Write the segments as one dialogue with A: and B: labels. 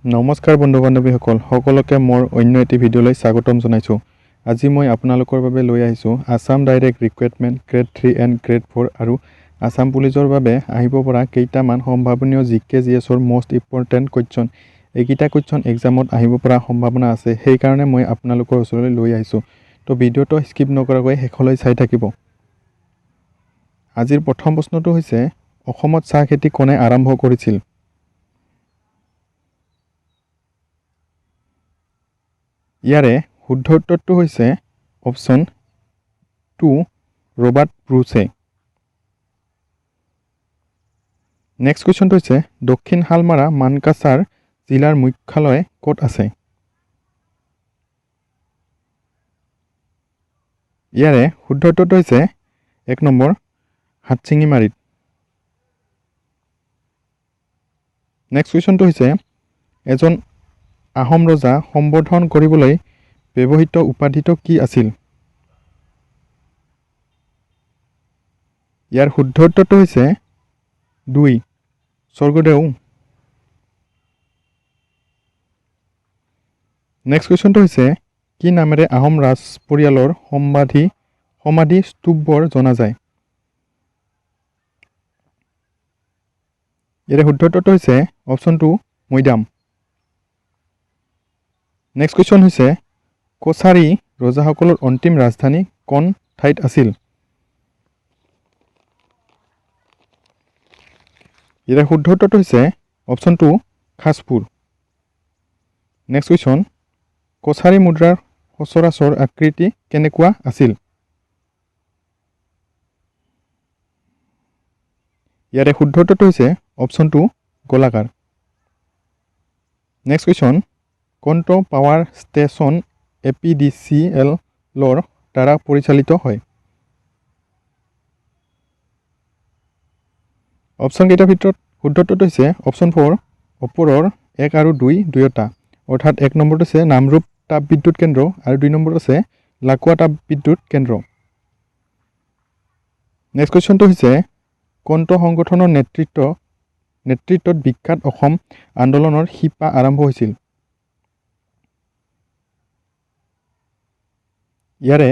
A: নমস্কাৰ বন্ধু বান্ধৱীসকল সকলোকে মোৰ অন্য এটি ভিডিঅ'লৈ স্বাগতম জনাইছোঁ। আজি মই আপোনালোকৰ বাবে লৈ আহিছোঁ Assam direct recruitment grade 3 and grade 4 আৰু আসাম পুলিচৰ বাবে আহিব পৰা কেইটামান সম্ভাৱনীয় GK/GSৰ মষ্ট ইম্পৰ্টেণ্ট কুৱেশ্যন। এইকেইটা কুৱেশ্যন এক্সামত আহিব পৰা সম্ভাৱনা আছে, সেইকাৰণে মই আপোনালোকৰ ওচৰলৈ লৈ আহিছোঁ। তো ভিডিঅ'টো স্কিপ নকৰাকৈ শেষলৈ চাই থাকিব। আজিৰ প্ৰথম প্ৰশ্নটো হৈছে অসমত চাহ খেতি কোনে আৰম্ভ কৰিছিল? ইয়াৰে শুদ্ধ উত্তৰটো হৈছে অপশ্যন 2 ৰবাৰ্ট ব্ৰুছে। নেক্সট কুৱেশ্যনটো হৈছে দক্ষিণ হালমাৰা মানকাছাৰ জিলাৰ মুখ্যালয় ক'ত আছে? ইয়াৰে শুদ্ধ উত্তৰটো হৈছে 1 নম্বৰ হাটচিঙিমাৰীত। নেক্সট কুৱেশ্যনটো হৈছে এজন আহোম ৰজা সম্বোধন কৰিবলৈ ব্যৱহৃত উপাধিটো কি আছিল? ইয়াৰ শুদ্ধ উত্তৰটো হৈছে 2 স্বৰ্গদেউ। নেক্সট কুৱেশ্যনটো হৈছে কি নামেৰে আহোম ৰাজ পৰিয়ালৰ সমাধি স্তূপবোৰ জনা যায়? ইয়াৰে শুদ্ধ উত্তৰটো হৈছে অপশ্যন 2 মৈদাম। নেক্সট কুৱেশ্যন হৈছে কছাৰী ৰজাসকলৰ অন্তিম ৰাজধানী কোন ঠাইত আছিল? ইয়াৰে শুদ্ধ উত্তৰটো হৈছে option 2 Khaspur. Next question Kachari মুদ্ৰাৰ সচৰাচৰ আকৃতি কেনেকুৱা আছিল? ইয়াৰে শুদ্ধ উত্তৰটো হৈছে অপশ্যন 2 গোলাকাৰ। নেক্সট কুৱেশ্যন কোনটো পাৱাৰ ষ্টেচন APDCLৰ দ্বাৰা পৰিচালিত হয়? অপশ্যন কেইটাৰ ভিতৰত শুদ্ধ উত্তৰটো হৈছে অপশ্যন 4 ওপৰৰ 1 আৰু 2 দুয়োটা। অৰ্থাৎ 1 নম্বৰটো হৈছে নামৰূপ তাপ বিদ্যুৎ কেন্দ্ৰ আৰু 2 নম্বৰটো আছে লাকুৱা তাপ বিদ্যুৎ কেন্দ্ৰ। নেক্সট কুৱেশ্যনটো হৈছে কোনটো সংগঠনৰ নেতৃত্বত বিখ্যাত অসম আন্দোলনৰ শিপা আৰম্ভ হৈছিল? ইয়াৰে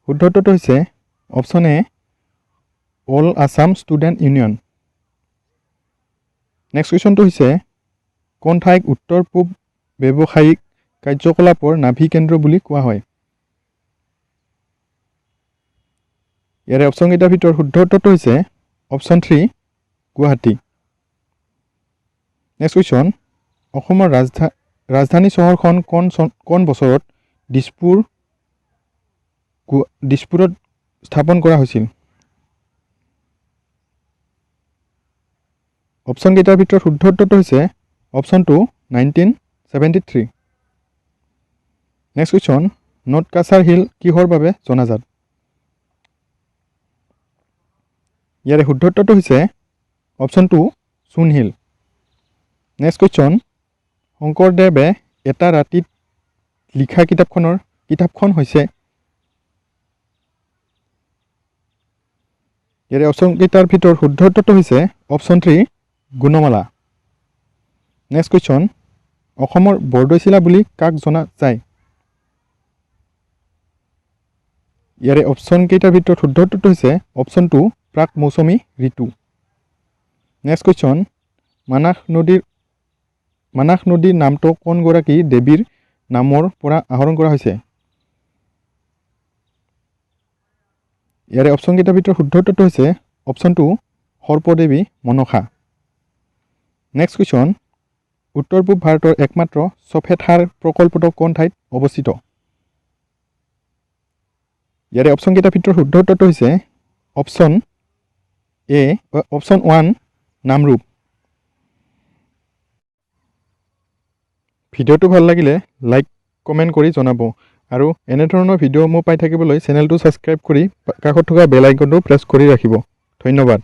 A: শুদ্ধ উত্তৰটো হৈছে option A all Assam student union. Next কুৱেশ্যনটো হৈছে কোন ঠাইক উত্তৰ পূব ব্যৱসায়িক কাৰ্যকলাপৰ নাভি কেন্দ্ৰ বুলি কোৱা হয়? ইয়াৰে অপশ্যন কেইটাৰ ভিতৰত শুদ্ধ উত্তৰটো হৈছে অপশ্যন 3 গুৱাহাটী। নেক্সট কুৱেশ্যন অসমৰ ৰাজধানী চহৰখন কোন বছৰত দিছপুৰত স্থাপন কৰা হৈছিল? অপশ্যন কেইটাৰ ভিতৰত শুদ্ধ উত্তৰটো হৈছে option 2 1973। Next question North Cachar Hill কিহৰ বাবে জনাজাত? ইয়াৰে শুদ্ধ উত্তৰটো হৈছে অপশ্যন 2 চূণ হিল। নেক্সট কুৱেশ্যন শংকৰদেৱে এটা ৰাতিত লিখা কিতাপখন হৈছে? ইয়াৰে অপশ্যন কেইটাৰ ভিতৰত শুদ্ধ উত্তৰটো হৈছে অপশ্যন 3 গুণমালা। নেক্সট কুৱেশ্যন অসমৰ বৰদৈচিলা বুলি কাক জনা যায়? ইয়াৰে অপশ্যন কেইটাৰ ভিতৰত শুদ্ধ উত্তৰটো হৈছে অপশ্যন 2 প্ৰাক মৌচুমী ঋতু। নেক্সট কুৱেশ্যন মানাস নদীৰ নামটো কোনগৰাকী দেৱীৰ নামৰ পৰা আহৰণ কৰা হৈছে? ইয়াৰে অপশ্যন কেইটাৰ ভিতৰত শুদ্ধ উত্তৰটো হৈছে অপশ্যন 2 সৰ্পদেৱী মনসা। নেক্সট কুৱেশ্যন উত্তৰ পূব ভাৰতৰ একমাত্ৰ সফেদ সাৰ প্ৰকল্পটো কোন ঠাইত অৱস্থিত? ইয়াৰে অপশ্যন কেইটাৰ ভিতৰত শুদ্ধ উত্তৰটো হৈছে অপশ্যন 1 নামৰূপ। ভিডিঅ'টো ভাল লাগিলে লাইক কমেণ্ট কৰি জনাব আৰু এনেধৰণৰ ভিডিঅ'সমূহ পাই থাকিবলৈ চেনেলটো ছাবস্ক্ৰাইব কৰি কাষত থকা বেল আইকনটো প্ৰেছ কৰি ৰাখিব। ধন্যবাদ।